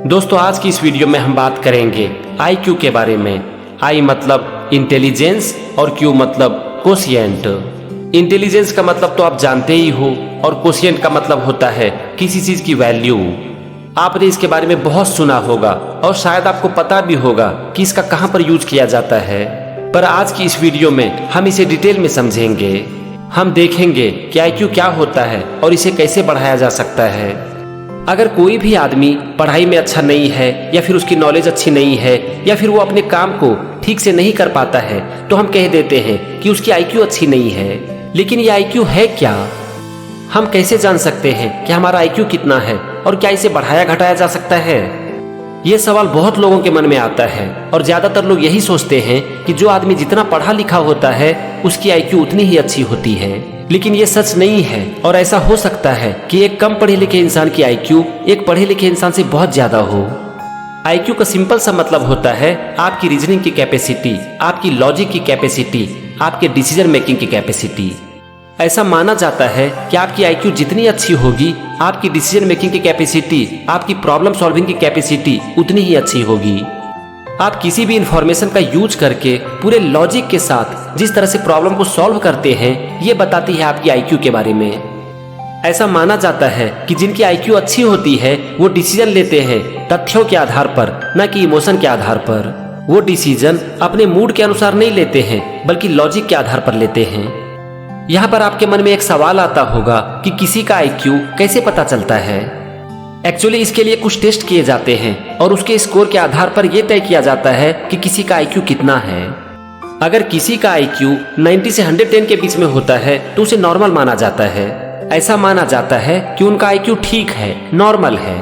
दोस्तों आज की इस वीडियो में हम बात करेंगे IQ के बारे में। I मतलब इंटेलिजेंस और Q मतलब कोशिएंट। इंटेलिजेंस का मतलब तो आप जानते ही हो और कोशिएंट का मतलब होता है किसी चीज की वैल्यू। आपने इसके बारे में बहुत सुना होगा और शायद आपको पता भी होगा कि इसका कहां पर यूज किया जाता है, पर आज की इस वीडियो में हम इसे डिटेल में समझेंगे। हम देखेंगे कि IQ क्या होता है और इसे कैसे बढ़ाया जा सकता है। अगर कोई भी आदमी पढ़ाई में अच्छा नहीं है या फिर उसकी नॉलेज अच्छी नहीं है या फिर वो अपने काम को ठीक से नहीं कर पाता है तो हम कह देते हैं कि उसकी IQ अच्छी नहीं है। लेकिन ये IQ है क्या? हम कैसे जान सकते हैं कि हमारा IQ कितना है और क्या इसे बढ़ाया घटाया जा सकता है? ये सवाल बहुत लोगों के मन में आता है और ज्यादातर लोग यही सोचते हैं कि जो आदमी जितना पढ़ा लिखा होता है उसकी IQ उतनी ही अच्छी होती है। लेकिन ये सच नहीं है और ऐसा हो सकता है कि एक कम पढ़े लिखे इंसान की IQ एक पढ़े लिखे इंसान से बहुत ज्यादा हो। IQ का सिंपल सा मतलब होता है आपकी रीजनिंग की कैपेसिटी, आपकी लॉजिक की कैपेसिटी, आपके डिसीजन मेकिंग की कैपेसिटी। ऐसा माना जाता है कि आपकी IQ जितनी अच्छी होगी आपकी डिसीजन मेकिंग की कैपेसिटी, आपकी प्रॉब्लम सॉल्विंग की कैपेसिटी उतनी ही अच्छी होगी। आप किसी भी इंफॉर्मेशन का यूज करके पूरे लॉजिक के साथ जिस तरह से प्रॉब्लम को सॉल्व करते हैं ये बताती है आपकी IQ के बारे में। ऐसा माना जाता है कि जिनकी IQ अच्छी होती है वो डिसीजन लेते हैं तथ्यों के आधार पर, न कि इमोशन के आधार पर। वो डिसीजन अपने मूड के अनुसार नहीं लेते हैं बल्कि लॉजिक के आधार पर लेते हैं। यहाँ पर आपके मन में एक सवाल आता होगा कि किसी का IQ कैसे पता चलता है। एक्चुअली इसके लिए कुछ टेस्ट किए जाते हैं और उसके स्कोर के आधार पर यह तय किया जाता है कि किसी का IQ कितना है। अगर किसी का IQ 90 से 110 के बीच में होता है तो उसे नॉर्मल माना जाता है। ऐसा माना जाता है कि उनका IQ ठीक है, नॉर्मल है।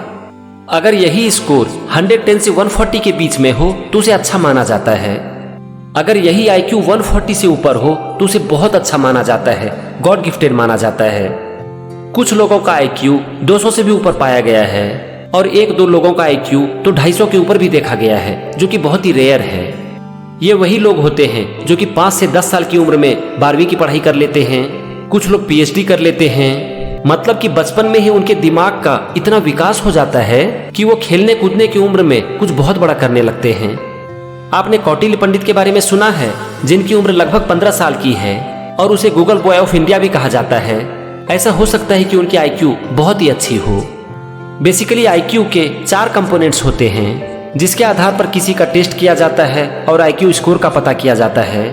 अगर यही स्कोर 110 से 140 के बीच में हो तो उसे अच्छा माना जाता है। अगर यही IQ 140 से ऊपर हो तो उसे बहुत अच्छा माना जाता है, गॉड गिफ्टेड माना जाता है। कुछ लोगों का IQ 200 से भी ऊपर पाया गया है और एक दो लोगों का IQ तो 250 के ऊपर भी देखा गया है, जो कि बहुत ही रेयर है। ये वही लोग होते हैं जो कि 5 से 10 साल की उम्र में 12वीं की पढ़ाई कर लेते हैं। कुछ लोग PhD कर लेते हैं, मतलब कि बचपन में ही उनके दिमाग का इतना विकास हो जाता है कि वो खेलने कूदने की उम्र में कुछ बहुत बड़ा करने लगते हैं। आपने कौटिल्य पंडित के बारे में सुना है, जिनकी उम्र लगभग 15 साल की है और उसे गूगल बॉय ऑफ इंडिया भी कहा जाता है। ऐसा हो सकता है कि उनकी IQ बहुत ही अच्छी हो। बेसिकली IQ के 4 कंपोनेंट्स होते हैं जिसके आधार पर किसी का टेस्ट किया जाता है और IQ स्कोर का पता किया जाता है।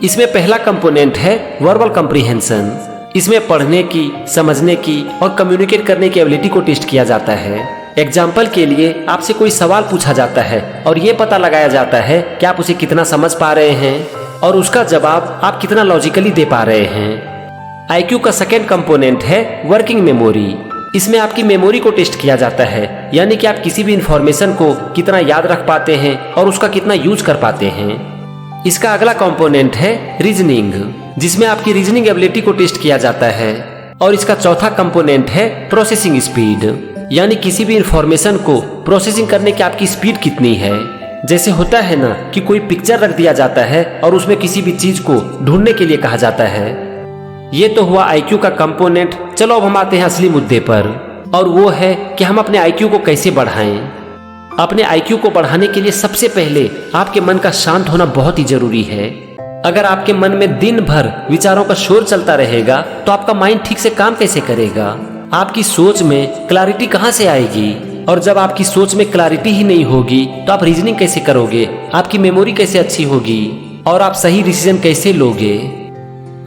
इसमें पहला कंपोनेंट है वर्बल कॉम्प्रिहेंशन। इसमें पढ़ने की, समझने की और कम्युनिकेट करने की एबिलिटी को टेस्ट किया जाता है। एग्जाम्पल के लिए आपसे कोई सवाल पूछा जाता है और ये पता लगाया जाता है कि आप उसे कितना समझ पा रहे हैं और उसका जवाब आप कितना लॉजिकली दे पा रहे हैं। IQ का सेकेंड कंपोनेंट है वर्किंग मेमोरी। इसमें आपकी मेमोरी को टेस्ट किया जाता है, यानी कि आप किसी भी इंफॉर्मेशन को कितना याद रख पाते हैं और उसका कितना यूज कर पाते हैं। इसका अगला कंपोनेंट है रीजनिंग, जिसमें आपकी रीजनिंग एबिलिटी को टेस्ट किया जाता है। और इसका चौथा कंपोनेंट है प्रोसेसिंग स्पीड, यानी किसी भी इंफॉर्मेशन को प्रोसेसिंग करने की आपकी स्पीड कितनी है। जैसे होता है ना कि कोई पिक्चर रख दिया जाता है और उसमें किसी भी चीज को ढूंढने के लिए कहा जाता है। ये तो हुआ IQ का कंपोनेंट। चलो अब हम आते हैं असली मुद्दे पर, और वो है कि हम अपने IQ को कैसे बढ़ाएं। अपने IQ को बढ़ाने के लिए सबसे पहले आपके मन का शांत होना बहुत ही जरूरी है। अगर आपके मन में दिन भर विचारों का शोर चलता रहेगा तो आपका माइंड ठीक से काम कैसे करेगा? आपकी सोच में क्लैरिटी कहाँ से आएगी? और जब आपकी सोच में क्लैरिटी ही नहीं होगी तो आप रीजनिंग कैसे करोगे? आपकी मेमोरी कैसे अच्छी होगी? और आप सही डिसीजन कैसे लोगे?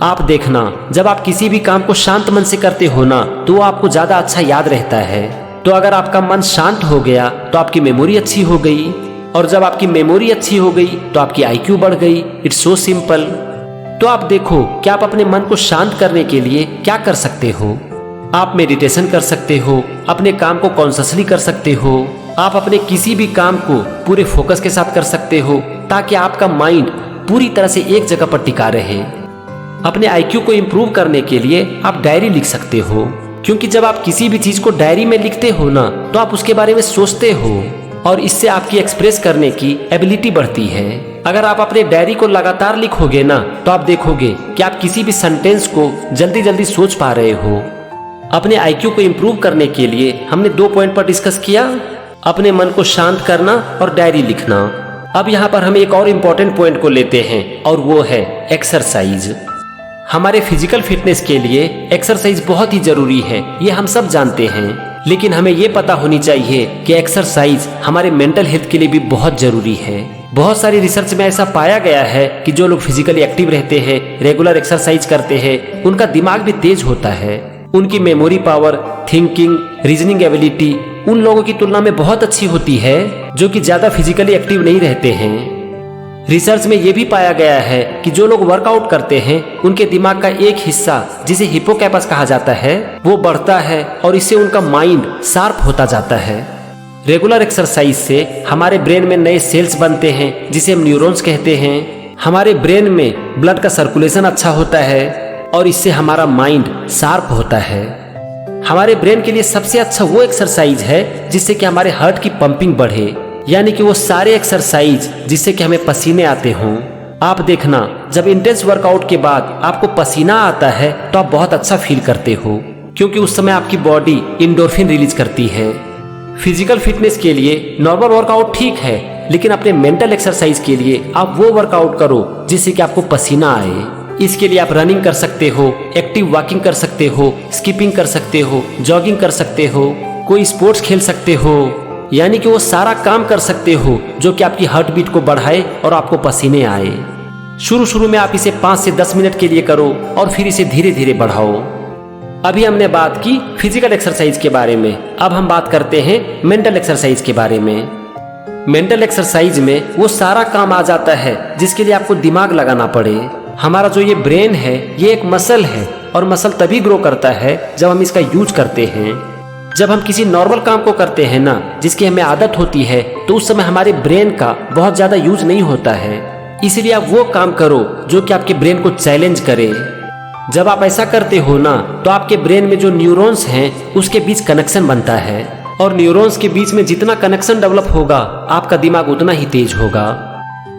आप देखना, जब आप किसी भी काम को शांत मन से करते हो ना तो आपको ज्यादा अच्छा याद रहता है। तो अगर आपका मन शांत हो गया तो आपकी मेमोरी अच्छी हो गई, और जब आपकी मेमोरी अच्छी हो गई तो आपकी IQ बढ़ गई। It's so simple. तो आप देखो कि आप अपने मन को शांत करने के लिए क्या कर सकते हो। आप मेडिटेशन कर सकते हो, अपने काम को कॉन्शियसली कर सकते हो, आप अपने किसी भी काम को पूरे फोकस के साथ कर सकते हो ताकि आपका माइंड पूरी तरह से एक जगह पर टिका रहे। अपने IQ को इम्प्रूव करने के लिए आप डायरी लिख सकते हो, क्योंकि जब आप किसी भी चीज को डायरी में लिखते हो ना तो आप उसके बारे में सोचते हो और इससे आपकी एक्सप्रेस करने की एबिलिटी बढ़ती है। अगर आप अपने डायरी को लगातार लिखोगे ना तो आप देखोगे कि आप किसी भी सेंटेंस को जल्दी जल्दी सोच पा रहे हो। अपने IQ को इम्प्रूव करने के लिए हमने 2 पॉइंट पर डिस्कस किया। अपने मन को शांत करना और डायरी लिखना। अब यहाँ पर हम एक और इम्पोर्टेंट पॉइंट को लेते हैं और वो है एक्सरसाइज। हमारे फिजिकल फिटनेस के लिए एक्सरसाइज बहुत ही जरूरी है, ये हम सब जानते हैं। लेकिन हमें ये पता होनी चाहिए कि एक्सरसाइज हमारे मेंटल हेल्थ के लिए भी बहुत जरूरी है। बहुत सारी रिसर्च में ऐसा पाया गया है कि जो लोग फिजिकली एक्टिव रहते हैं, रेगुलर एक्सरसाइज करते हैं, उनका दिमाग भी तेज होता है। उनकी memory power, thinking, reasoning ability उन लोगों की तुलना में बहुत अच्छी होती है जो कि ज्यादा फिजिकली एक्टिव नहीं रहते हैं। रिसर्च में यह भी पाया गया है कि जो लोग वर्कआउट करते हैं उनके दिमाग का एक हिस्सा जिसे हिप्पोकैम्पस कहा जाता है वो बढ़ता है और इससे उनका माइंड शार्प होता जाता है। रेगुलर एक्सरसाइज से हमारे ब्रेन में नए सेल्स बनते हैं जिसे हम न्यूरॉन्स कहते हैं। हमारे ब्रेन में ब्लड का सर्कुलेशन अच्छा होता है और इससे हमारा माइंड शार्प होता है। हमारे ब्रेन के लिए सबसे अच्छा वो एक्सरसाइज है जिससे कि हमारे हार्ट की पंपिंग बढ़े, यानी कि वो सारे एक्सरसाइज जिससे कि हमें पसीने आते हों। आप देखना, जब इंटेंस वर्कआउट के बाद आपको पसीना आता है तो आप बहुत अच्छा फील करते हो, क्योंकि उस समय आपकी बॉडी एंडोर्फिन रिलीज करती है। फिजिकल फिटनेस के लिए नॉर्मल वर्कआउट ठीक है, लेकिन अपने मेंटल एक्सरसाइज के लिए आप वो वर्कआउट करो जिससे कि आपको पसीना आए। इसके लिए आप रनिंग कर सकते हो, एक्टिव वॉकिंग कर सकते हो, स्किपिंग कर सकते हो, जॉगिंग कर सकते हो, कोई स्पोर्ट्स खेल सकते हो, यानी कि वो सारा काम कर सकते हो जो कि आपकी हार्ट बीट को बढ़ाए और आपको पसीने आए। शुरू में आप इसे 5 से 10 मिनट के लिए करो और फिर इसे धीरे धीरे बढ़ाओ। अभी हमने बात की फिजिकल एक्सरसाइज के बारे में, अब हम बात करते हैं मेंटल एक्सरसाइज के बारे में। मेंटल एक्सरसाइज में वो सारा काम आ जाता है जिसके लिए आपको दिमाग लगाना पड़े। हमारा जो ये ब्रेन है ये एक मसल है और मसल तभी ग्रो करता है जब हम इसका यूज करते हैं। जब हम किसी नॉर्मल काम को करते हैं ना, जिसकी हमें आदत होती है, तो उस समय हमारे ब्रेन का बहुत ज्यादा यूज नहीं होता है। इसलिए आप वो काम करो जो कि आपके ब्रेन को चैलेंज करे। जब आप ऐसा करते हो ना, तो आपके ब्रेन में जो न्यूरॉन्स हैं उसके बीच कनेक्शन बनता है और न्यूरॉन्स के बीच में जितना कनेक्शन डेवलप होगा आपका दिमाग उतना ही तेज होगा।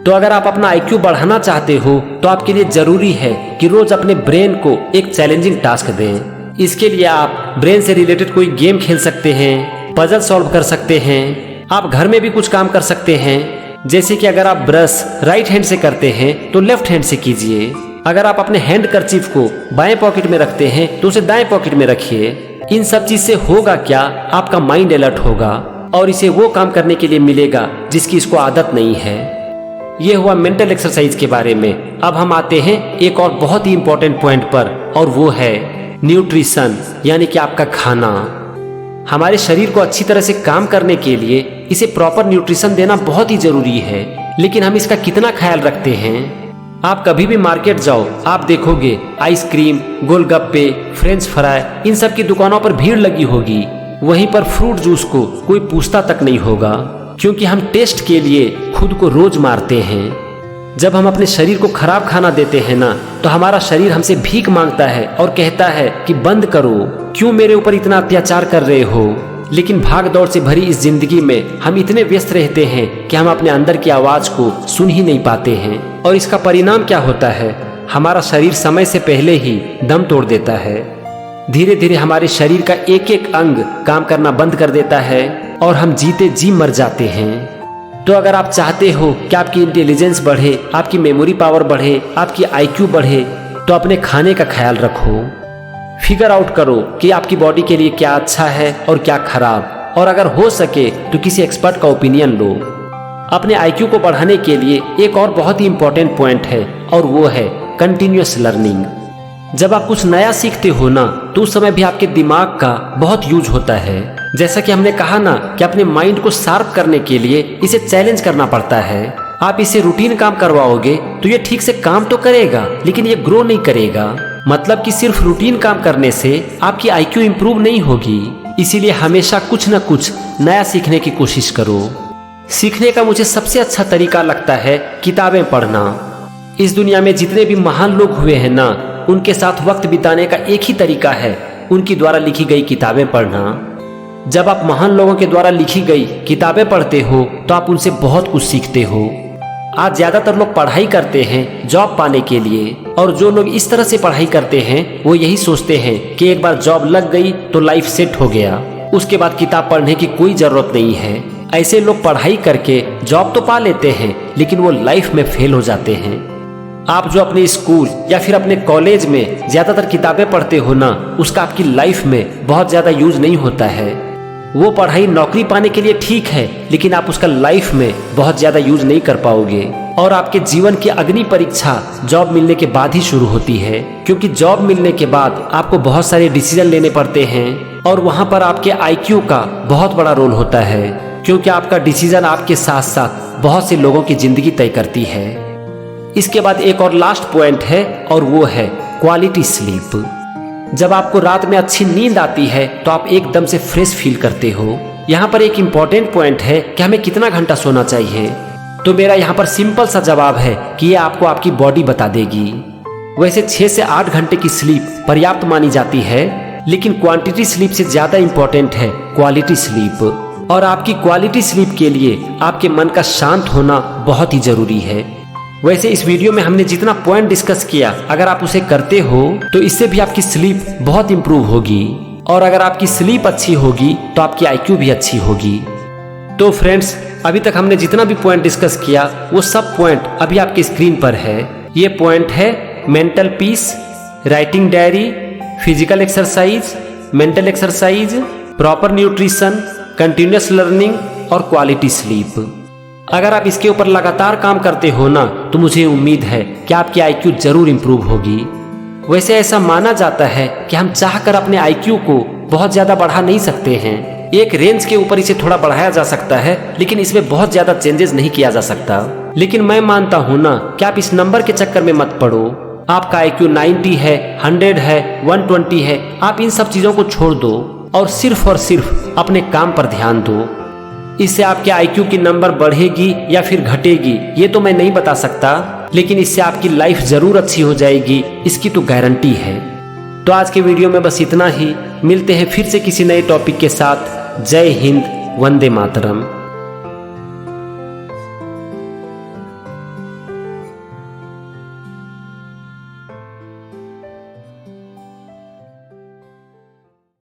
तो अगर आप अपना IQ बढ़ाना चाहते हो तो आपके लिए जरूरी है कि रोज अपने ब्रेन को एक चैलेंजिंग टास्क दें। इसके लिए आप ब्रेन से रिलेटेड कोई गेम खेल सकते हैं, पजल सॉल्व कर सकते हैं। आप घर में भी कुछ काम कर सकते हैं, जैसे कि अगर आप ब्रश राइट हैंड से करते हैं तो लेफ्ट हैंड से कीजिए। अगर आप अपने हैंड कर्चीफ को बाएं पॉकेट में रखते हैं तो उसे दाएं पॉकेट में रखिए। इन सब चीज से होगा क्या, आपका माइंड अलर्ट होगा और इसे वो काम करने के लिए मिलेगा जिसकी इसको आदत नहीं है। ये हुआ मेंटल एक्सरसाइज के बारे में। अब हम आते हैं एक और बहुत ही इंपॉर्टेंट पॉइंट पर, और वो है न्यूट्रिशन, यानी कि आपका खाना। हमारे शरीर को अच्छी तरह से काम करने के लिए इसे प्रॉपर न्यूट्रिशन देना बहुत ही जरूरी है, लेकिन हम इसका कितना ख्याल रखते हैं। आप कभी भी मार्केट जाओ, आप देखोगे आइसक्रीम, गोलगप्पे, फ्रेंच फ्राई, इन सब की दुकानों पर भीड़ लगी होगी। वहीं पर फ्रूट जूस को कोई पूछता तक नहीं होगा, क्योंकि हम टेस्ट के लिए खुद को रोज मारते हैं। जब हम अपने शरीर को खराब खाना देते हैं ना, तो हमारा शरीर हमसे भीख मांगता है और कहता है कि बंद करो, क्यों मेरे ऊपर इतना अत्याचार कर रहे हो। लेकिन भाग दौड़ से भरी इस जिंदगी में हम इतने व्यस्त रहते हैं कि हम अपने अंदर की आवाज को सुन ही नहीं पाते हैं। और इसका परिणाम क्या होता है, हमारा शरीर समय से पहले ही दम तोड़ देता है। धीरे धीरे हमारे शरीर का एक एक अंग काम करना बंद कर देता है और हम जीते जी मर जाते हैं। तो अगर आप चाहते हो कि आपकी इंटेलिजेंस बढ़े, आपकी मेमोरी पावर बढ़े, आपकी IQ बढ़े, तो अपने खाने का ख्याल रखो। फिगर आउट करो कि आपकी बॉडी के लिए क्या अच्छा है और क्या खराब, और अगर हो सके तो किसी एक्सपर्ट का ओपिनियन लो। अपने IQ को बढ़ाने के लिए एक और बहुत ही इंपॉर्टेंट पॉइंट है, और वो है कंटिन्यूअस लर्निंग। जब आप कुछ नया सीखते हो ना, तो उस समय भी आपके दिमाग का बहुत यूज होता है। जैसा कि हमने कहा ना कि अपने माइंड को शार्प करने के लिए इसे चैलेंज करना पड़ता है। आप इसे रूटीन काम करवाओगे तो ये ठीक से काम तो करेगा, लेकिन ये ग्रो नहीं करेगा। मतलब कि सिर्फ रूटीन काम करने से आपकी IQ इंप्रूव नहीं होगी। इसीलिए हमेशा कुछ न कुछ नया सीखने की कोशिश करो। सीखने का मुझे सबसे अच्छा तरीका लगता है किताबें पढ़ना। इस दुनिया में जितने भी महान लोग हुए हैं ना, उनके साथ वक्त बिताने का एक ही तरीका है, उनकी द्वारा लिखी गई किताबें पढ़ना। जब आप महान लोगों के द्वारा लिखी गई किताबें पढ़ते हो तो आप उनसे बहुत कुछ सीखते हो। आज ज्यादातर लोग पढ़ाई करते हैं जॉब पाने के लिए, और जो लोग इस तरह से पढ़ाई करते हैं वो यही सोचते हैं कि एक बार जॉब लग गई तो लाइफ सेट हो गया, उसके बाद किताब पढ़ने की कोई जरूरत नहीं है। ऐसे लोग पढ़ाई करके जॉब तो पा लेते हैं, लेकिन वो लाइफ में फेल हो जाते हैं। आप जो अपने स्कूल या फिर अपने कॉलेज में ज्यादातर किताबें पढ़ते हो ना, उसका आपकी लाइफ में बहुत ज्यादा यूज नहीं होता है। वो पढ़ाई नौकरी पाने के लिए ठीक है, लेकिन आप उसका लाइफ में बहुत ज्यादा यूज नहीं कर पाओगे। और आपके जीवन की अग्नि परीक्षा जॉब मिलने के बाद ही शुरू होती है, क्योंकि जॉब मिलने के बाद आपको बहुत सारे डिसीजन लेने पड़ते हैं और वहां पर आपके IQ का बहुत बड़ा रोल होता है, क्योंकि आपका डिसीजन आपके साथ साथ बहुत से लोगों की जिंदगी तय करती है। इसके बाद एक और लास्ट पॉइंट है और वो है क्वालिटी स्लीप। जब आपको रात में अच्छी नींद आती है तो आप एकदम से फ्रेश फील करते हो। यहाँ पर एक इम्पॉर्टेंट पॉइंट है कि हमें कितना घंटा सोना चाहिए। तो मेरा यहाँ पर सिंपल सा जवाब है कि ये आपको आपकी बॉडी बता देगी। वैसे 6 से 8 घंटे की स्लीप पर्याप्त मानी जाती है, लेकिन क्वांटिटी स्लीप से ज्यादा इम्पोर्टेंट है क्वालिटी स्लीप। और आपकी क्वालिटी स्लीप के लिए आपके मन का शांत होना बहुत ही जरूरी है। वैसे इस वीडियो में हमने जितना पॉइंट डिस्कस किया, अगर आप उसे करते हो तो इससे भी आपकी स्लीप बहुत इंप्रूव होगी। और अगर आपकी स्लीप अच्छी होगी तो आपकी IQ भी अच्छी होगी। तो फ्रेंड्स, अभी तक हमने जितना भी पॉइंट डिस्कस किया वो सब पॉइंट अभी आपके स्क्रीन पर है। ये पॉइंट है mental peace, writing diary, physical exercise, mental exercise, proper nutrition, continuous learning और क्वालिटी स्लीप। अगर आप इसके ऊपर लगातार काम करते हो ना, तो मुझे उम्मीद है कि आपकी IQ जरूर इंप्रूव होगी। वैसे ऐसा माना जाता है कि हम चाहकर अपने IQ को बहुत ज्यादा बढ़ा नहीं सकते हैं। एक रेंज के ऊपर इसे थोड़ा बढ़ाया जा सकता है, लेकिन इसमें बहुत ज्यादा चेंजेस नहीं किया जा सकता। लेकिन मैं मानता हूँ ना कि आप इस नंबर के चक्कर में मत पड़ो। आपका IQ 90 है, 100 है, 120 है, आप इन सब चीजों को छोड़ दो और सिर्फ अपने काम पर ध्यान दो। इससे आपके IQ की नंबर बढ़ेगी या फिर घटेगी ये तो मैं नहीं बता सकता, लेकिन इससे आपकी लाइफ जरूर अच्छी हो जाएगी, इसकी तो गारंटी है। तो आज के वीडियो में बस इतना ही। मिलते हैं फिर से किसी नए टॉपिक के साथ। जय हिंद, वंदे मातरम।